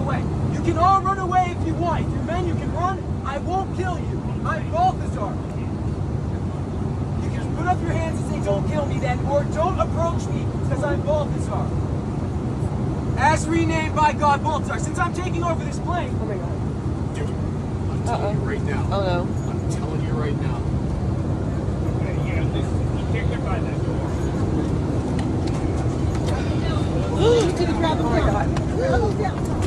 away. You can all run away if you want. If you're men, you can run. I won't kill you. I'm Balthazar. You can put up your hands and say, don't kill me then, or don't approach me, because I'm Balthazar. As renamed by God Balthazar. Since I'm taking over this plane. Oh my God. Dude, I'm telling you right now. Oh no. I'm telling you right now. Okay, yeah, you can't get by that door. You could have grabbed him. Oh my God.